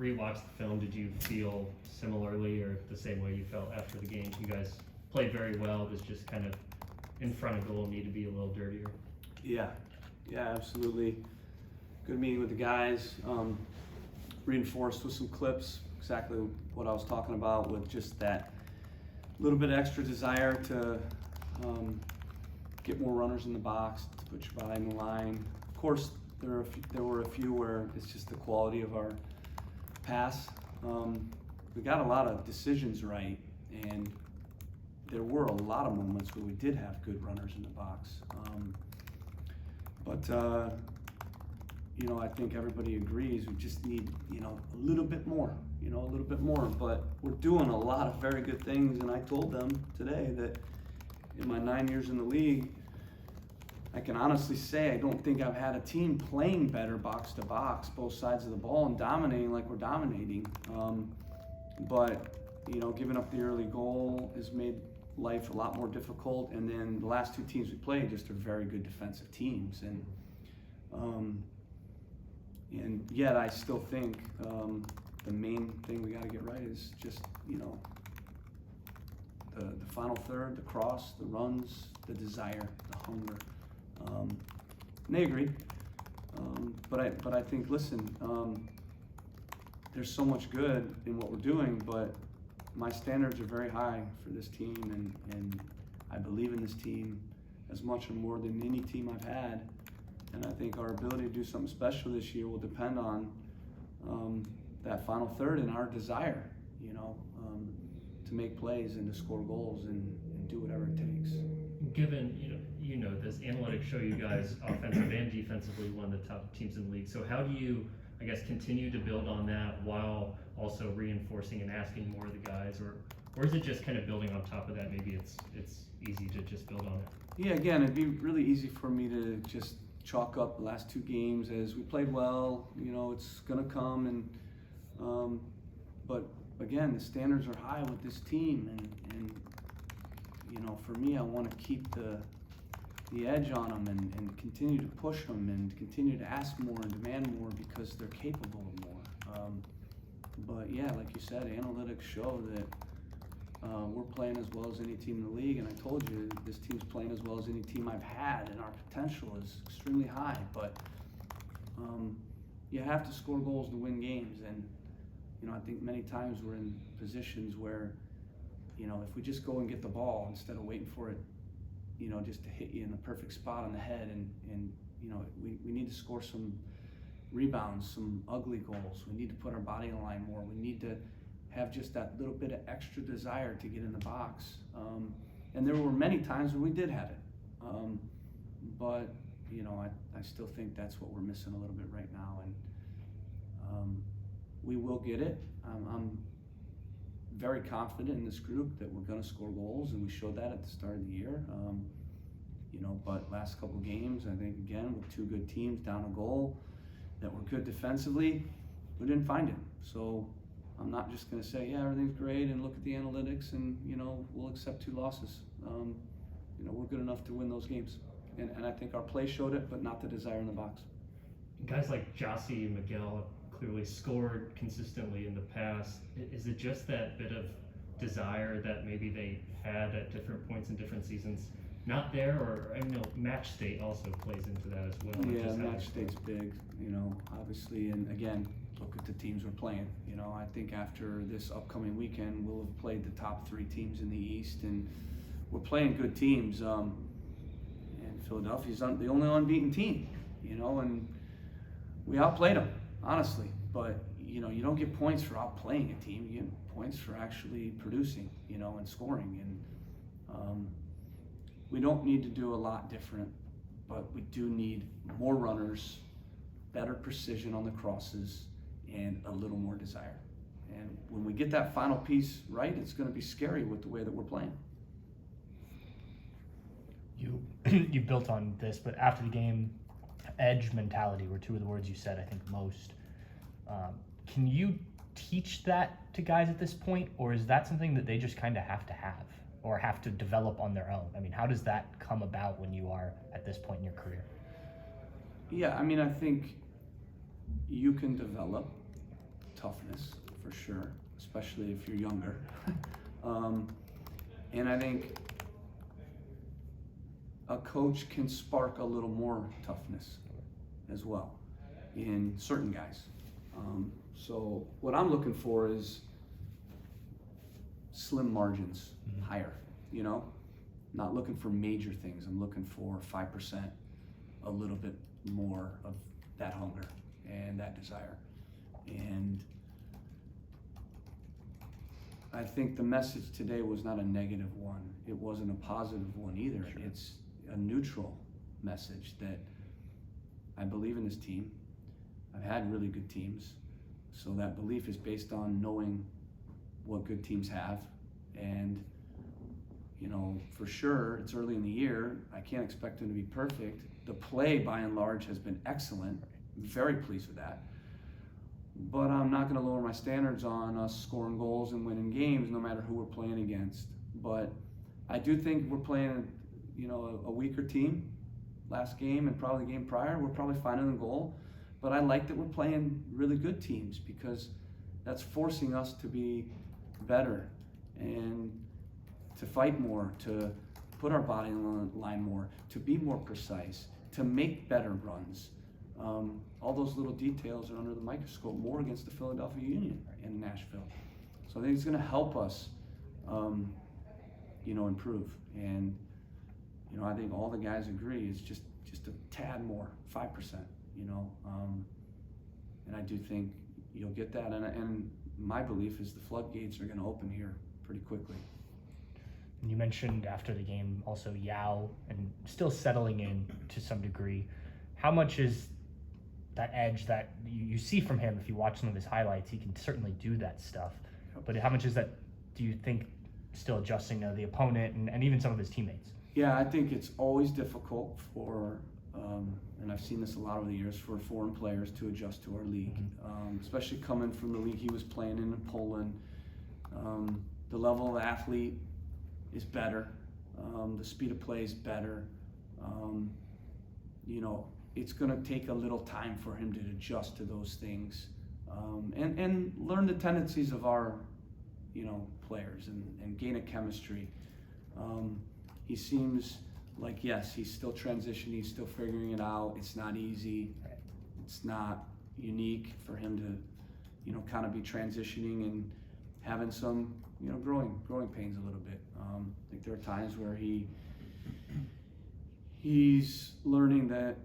rewatched the film, did you feel similarly or the same way you felt after the game? You guys played very well. It was just kind of in front of goal, need to be a little dirtier. Yeah, absolutely. Good meeting with the guys. Reinforced with some clips, exactly what I was talking about, with just that little bit extra desire to get more runners in the box, to put your body in the line. Of course, there were a few where it's just the quality of our pass. We got a lot of decisions right, and there were a lot of moments where we did have good runners in the box. I think everybody agrees we just need, a little bit more, but we're doing a lot of very good things. And I told them today that in my 9 years in the league, I can honestly say I don't think I've had a team playing better box to box, both sides of the ball, and dominating like we're dominating. Giving up the early goal has made life a lot more difficult. And then the last two teams we played just are very good defensive teams. And yet I still think the main thing we got to get right is just, the final third, the cross, the runs, the desire, the hunger. And they agree. But I think, listen, there's so much good in what we're doing, but my standards are very high for this team, and I believe in this team as much or more than any team I've had. And I think our ability to do something special this year will depend on that final third and our desire, to make plays and to score goals and do whatever it takes. Given, this analytics show you guys offensive and defensively one of the top teams in the league. So how do you, I guess, continue to build on that while also reinforcing and asking more of the guys, or is it just kind of building on top of that? Maybe it's easy to just build on it. Yeah, again, it'd be really easy for me to just chalk up the last two games as we played well. It's gonna come, but again, the standards are high with this team, and for me, I want to keep the edge on them and continue to push them and continue to ask more and demand more because they're capable of more. But yeah, like you said, analytics show that we're playing as well as any team in the league, and I told you this team's playing as well as any team I've had, and our potential is extremely high. But you have to score goals to win games, and I think many times we're in positions where if we just go and get the ball instead of waiting for it, just to hit you in the perfect spot on the head, and we need to score some rebounds, some ugly goals. We need to put our body in line more. We need to have just that little bit of extra desire to get in the box. And there were many times when we did have it. But I still think that's what we're missing a little bit right now. And we will get it. I'm very confident in this group that we're going to score goals, and we showed that at the start of the year. But last couple games, I think, again, with two good teams down a goal that were good defensively, we didn't find it. So I'm not just going to say, yeah, everything's great and look at the analytics and, we'll accept 2 losses. We're good enough to win those games. And I think our play showed it, but not the desire in the box. Guys like Jossie and Miguel have clearly scored consistently in the past. Is it just that bit of desire that maybe they had at different points in different seasons not there? Or I know match state also plays into that as well. Yeah, match state's big, obviously. And again, look at the teams we're playing. I think after this upcoming weekend, we'll have played the top 3 teams in the East, and we're playing good teams. And Philadelphia's the only unbeaten team, and we outplayed them, honestly. But, you don't get points for outplaying a team. You get points for actually producing, and scoring. And we don't need to do a lot different, but we do need more runners, better precision on the crosses, and a little more desire. And when we get that final piece right, it's going to be scary with the way that we're playing. You built on this, but after the game, edge mentality were 2 of the words you said, I think, most. Can you teach that to guys at this point, or is that something that they just kind of have to have or have to develop on their own? I mean, how does that come about when you are at this point in your career? Yeah, I think you can develop toughness for sure, especially if you're younger. And I think a coach can spark a little more toughness as well in certain guys. So what I'm looking for is slim margins, higher, you know? Not looking for major things. I'm looking for 5%, a little bit more of that hunger and that desire. And I think the message today was not a negative one. It wasn't a positive one either. Sure. It's a neutral message that I believe in this team. I've had really good teams. So that belief is based on knowing what good teams have. And, you know, for sure, it's early in the year. I can't expect them to be perfect. The play, by and large, has been excellent. Very pleased with that. But I'm not going to lower my standards on us scoring goals and winning games, no matter who we're playing against. But I do think we're playing, you know, a weaker team. Last game and probably the game prior, we're probably finding the goal. But I like that we're playing really good teams because that's forcing us to be better and to fight more, to put our body on the line more, to be more precise, to make better runs. All those little details are under the microscope more against the Philadelphia Union in Nashville. So I think it's going to help us, you know, improve. And, you know, I think all the guys agree it's just a tad more, 5%, you know. And I do think you'll get that. And my belief is the floodgates are going to open here pretty quickly. And you mentioned after the game also Yao and still settling in to some degree. How much is that edge that you see from him? If you watch some of his highlights, he can certainly do that stuff. But how much is that, do you think, still adjusting to the opponent and even some of his teammates? Yeah, I think it's always difficult for, and I've seen this a lot over the years, for foreign players to adjust to our league, especially coming from the league he was playing in Poland. The level of athlete is better. The speed of play is better. You know, it's going to take a little time for him to adjust to those things and learn the tendencies of our, you know, players and gain a chemistry. He seems like, yes, he's still transitioning, he's still figuring it out. It's not easy. It's not unique for him to, you know, kind of be transitioning and having some, you know, growing pains a little bit. I think there are times where he's learning that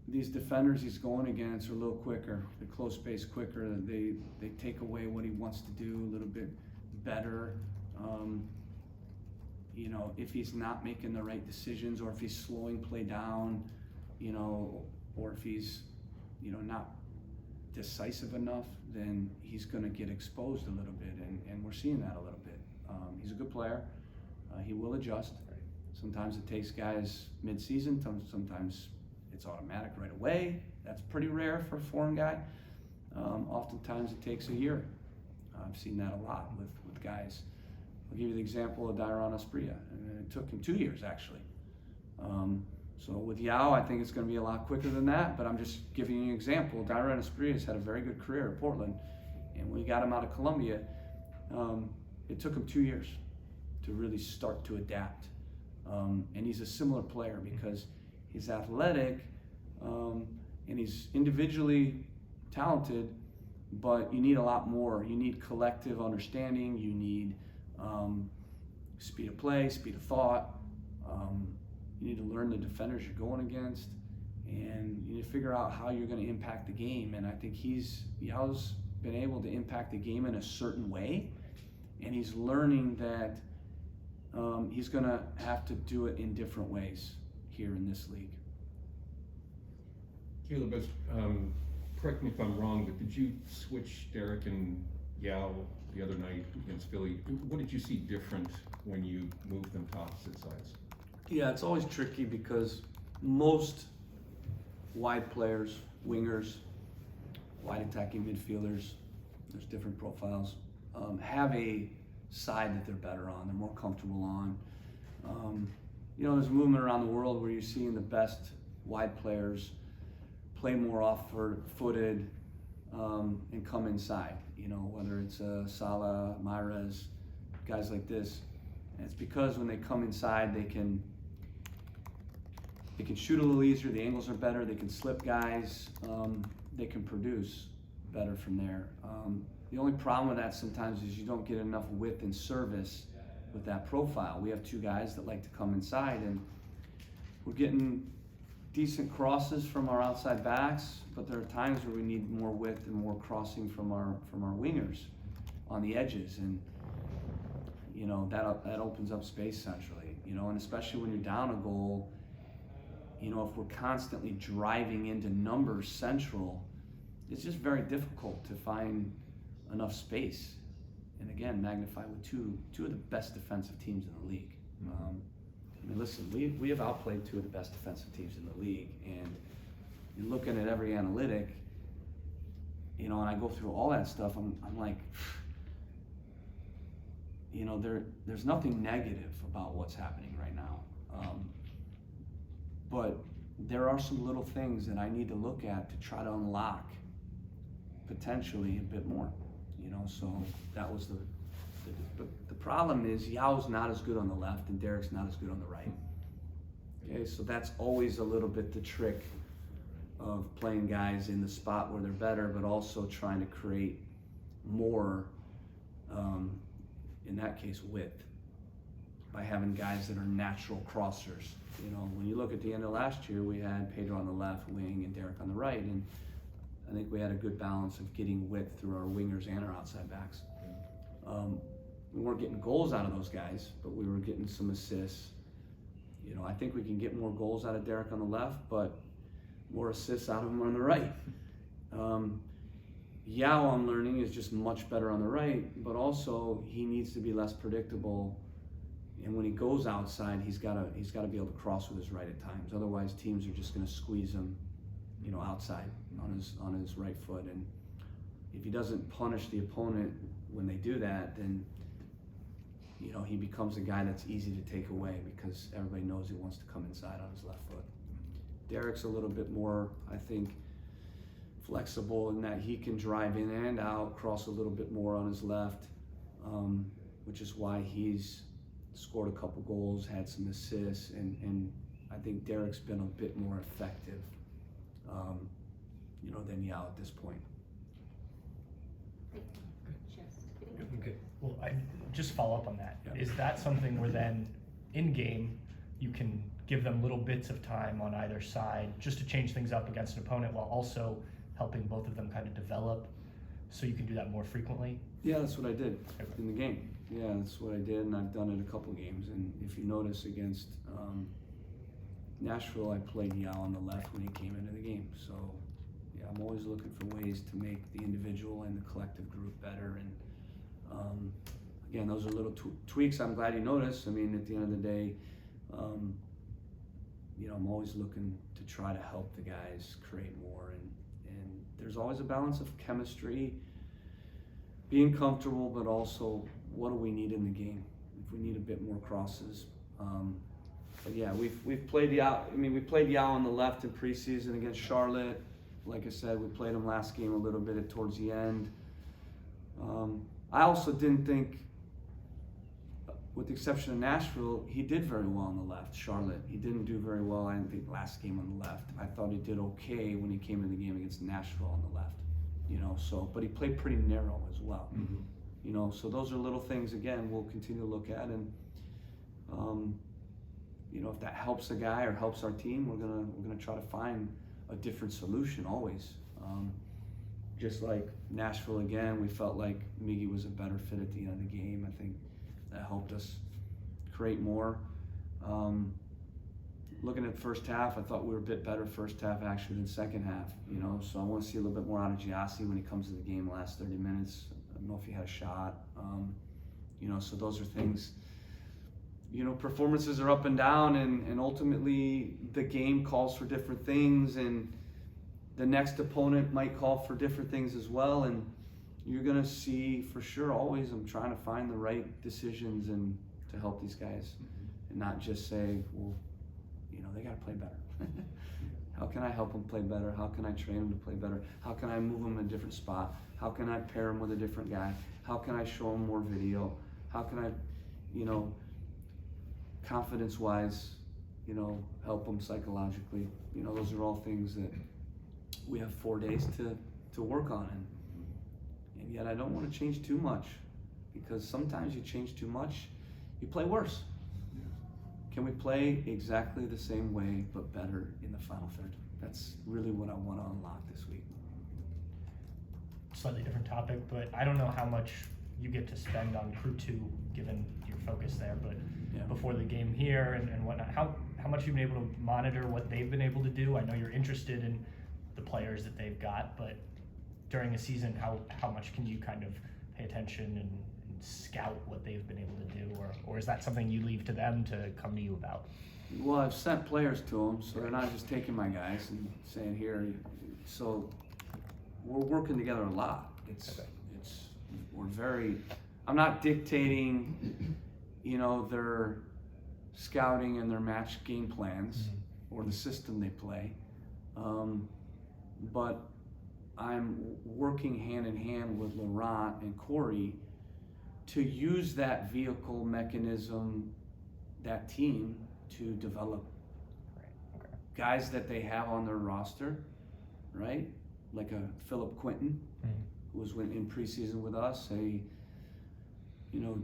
these defenders he's going against are a little quicker, the close space quicker. They take away what he wants to do a little bit better. You know, if he's not making the right decisions, or if he's slowing play down, you know, or if he's, you know, not decisive enough, then he's going to get exposed a little bit, and we're seeing that a little bit. He's a good player. He will adjust. Sometimes it takes guys mid-season. Sometimes it's automatic right away. That's pretty rare for a foreign guy. Oftentimes it takes a year. I've seen that a lot with guys. I'll give you the example of Dairon Asprilla, and it took him 2 years actually. So with Yao, I think it's going to be a lot quicker than that, but I'm just giving you an example. Dairon Asprilla has had a very good career at Portland, and when we got him out of Columbia, it took him 2 years to really start to adapt. And he's a similar player because he's athletic and he's individually talented, but you need a lot more. You need collective understanding, you need speed of play, speed of thought. You need to learn the defenders you're going against, and you need to figure out how you're going to impact the game. And I think Yao's been able to impact the game in a certain way, and he's learning that he's going to have to do it in different ways here in this league. Caleb, correct me if I'm wrong, but did you switch Derek and Yao the other night against Philly? What did you see different when you moved them to opposite sides? Yeah, it's always tricky because most wide players, wingers, wide attacking midfielders, there's different profiles, have a side that they're better on, they're more comfortable on. You know, there's a movement around the world where you're seeing the best wide players play more off-footed, and come inside. You know, whether it's Salah, Mahrez, guys like this. And it's because when they come inside, they can shoot a little easier. The angles are better. They can slip guys. They can produce better from there. The only problem with that sometimes is you don't get enough width and service with that profile. We have two guys that like to come inside, and we're getting decent crosses from our outside backs, but there are times where we need more width and more crossing from our wingers on the edges, and you know that opens up space centrally. You know, and especially when you're down a goal, you know, if we're constantly driving into numbers central, it's just very difficult to find enough space. And again, magnified with two of the best defensive teams in the league. I mean, listen, we have outplayed two of the best defensive teams in the league, and you're looking at every analytic, you know, and I go through all that stuff. I'm like, you know, there's nothing negative about what's happening right now, but there are some little things that I need to look at to try to unlock potentially a bit more. You know, so that was the problem is Yao's not as good on the left and Derek's not as good on the right. Okay, so that's always a little bit the trick of playing guys in the spot where they're better, but also trying to create more, in that case, width, by having guys that are natural crossers. You know, when you look at the end of last year, we had Pedro on the left wing and Derek on the right, and I think we had a good balance of getting width through our wingers and our outside backs. We weren't getting goals out of those guys, but we were getting some assists. You know, I think we can get more goals out of Derek on the left, but more assists out of him on the right. Yao, I'm learning, is just much better on the right, but also he needs to be less predictable. And when he goes outside, he's got to be able to cross with his right at times. Otherwise, teams are just going to squeeze him, you know, outside on his right foot. And if he doesn't punish the opponent when they do that, then, you know, he becomes a guy that's easy to take away because everybody knows he wants to come inside on his left foot. Derek's a little bit more, I think, flexible in that he can drive in and out, cross a little bit more on his left, which is why he's scored a couple goals, had some assists, and I think Derek's been a bit more effective, you know, than Yao at this point. Okay. Well, I just follow up on that. Yeah. Is that something where then in game you can give them little bits of time on either side just to change things up against an opponent while also helping both of them kind of develop, so you can do that more frequently? Yeah, that's what I did in the game. Yeah, that's what I did, and I've done it a couple games. And if you notice against Nashville, I played Yao on the left when he came into the game. So yeah, I'm always looking for ways to make the individual and the collective group better. And again, those are little tweaks I'm glad you noticed. I mean, at the end of the day, you know, I'm always looking to try to help the guys create more. And there's always a balance of chemistry, being comfortable, but also what do we need in the game? If we need a bit more crosses. But yeah, we've played Yao. I mean, we played Yao on the left in preseason against Charlotte. Like I said, we played him last game a little bit towards the end. I also didn't think, with the exception of Nashville, he did very well on the left. Charlotte, he didn't do very well, I didn't think, last game on the left. I thought he did okay when he came in the game against Nashville on the left. You know, so, but he played pretty narrow as well. Mm-hmm. You know, so those are little things, again, we'll continue to look at, and you know, if that helps a guy or helps our team, we're gonna try to find a different solution always. Just like Nashville again, we felt like Miggy was a better fit at the end of the game. I think that helped us create more. Looking at the first half, I thought we were a bit better first half actually than second half. You know, so I want to see a little bit more out of Giassi when he comes to the game the last 30 minutes. I don't know if he had a shot. You know, so those are things. You know, performances are up and down, and ultimately the game calls for different things, and the next opponent might call for different things as well, and you're going to see for sure always I'm trying to find the right decisions and to help these guys, and not just say, well, you know, they got to play better. How can I help them play better? How can I train them to play better? How can I move them in a different spot? How can I pair them with a different guy? How can I show them more video? How can I, confidence-wise, help them psychologically? Those are all things that we have 4 days to work on, and yet I don't want to change too much, because sometimes you change too much, you play worse. Can we play exactly the same way but better in the final third? That's really what I want to unlock this week. Slightly different topic, but I don't know how much you get to spend on Crew 2 given your focus there, but Yeah. before the game here and whatnot, how much you've been able to monitor what they've been able to do? I know you're interested in the players that they've got, but during a season, how much can you kind of pay attention and scout what they've been able to do, or is that something you leave to them to come to you about? Well, I've sent players to them, so they're not just taking my guys and saying here. So we're working together a lot. I'm not dictating, their scouting and their match game plans or the system they play, but I'm working hand in hand with Laurent and Corey to use that vehicle mechanism, that team, to develop guys that they have on their roster, right? Like a Philip Quinton, who was in preseason with us,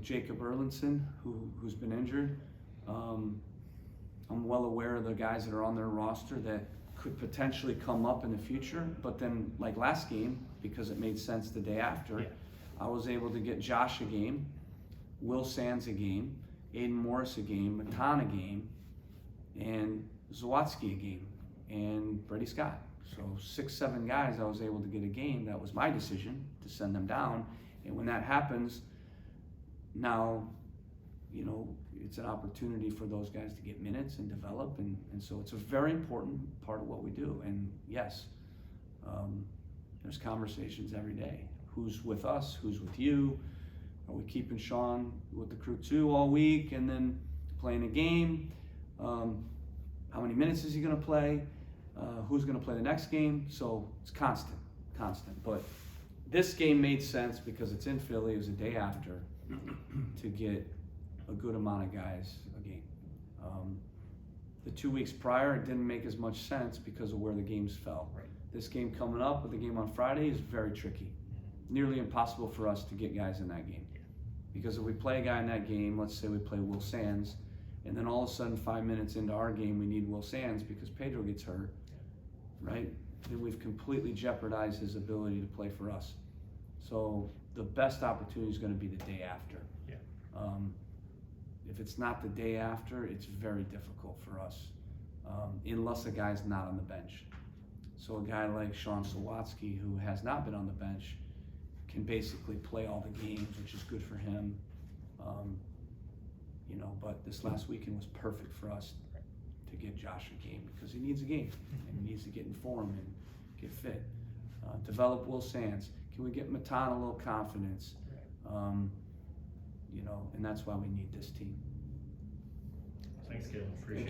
Jacob Erlinson, who's been injured. I'm well aware of the guys that are on their roster that could potentially come up in the future, but then like last game, because it made sense the day after, I was able to get Josh a game, Will Sands a game, Aiden Morris a game, Matan a game, and Zawadzki a game, and Brady Scott. So 6-7 guys I was able to get a game. That was my decision to send them down. And when that happens, now, it's an opportunity for those guys to get minutes and develop. And so it's a very important part of what we do. And yes, there's conversations every day. Who's with us? Who's with you? Are we keeping Sean with the Crew 2 all week and then playing a game? How many minutes is he going to play? Who's going to play the next game? So it's constant. But this game made sense because it's in Philly. It was a day after to get a good amount of guys a game. The 2 weeks prior, it didn't make as much sense because of where the games fell. Right. This game coming up with the game on Friday is very tricky. Nearly impossible for us to get guys in that game. Because if we play a guy in that game, let's say we play Will Sands, and then all of a sudden 5 minutes into our game we need Will Sands because Pedro gets hurt, right? Then we've completely jeopardized his ability to play for us. So the best opportunity is going to be the day after. Yeah. If it's not the day after, it's very difficult for us, unless a guy's not on the bench. So a guy like Sean Zawadzki, who has not been on the bench, can basically play all the games, which is good for him. But this last weekend was perfect for us to get Josh a game because he needs a game and he needs to get in form and get fit. Develop Will Sands. Can we get Matan a little confidence? And that's why we need this team. Thanks, Gil. Appreciate Thank it. you.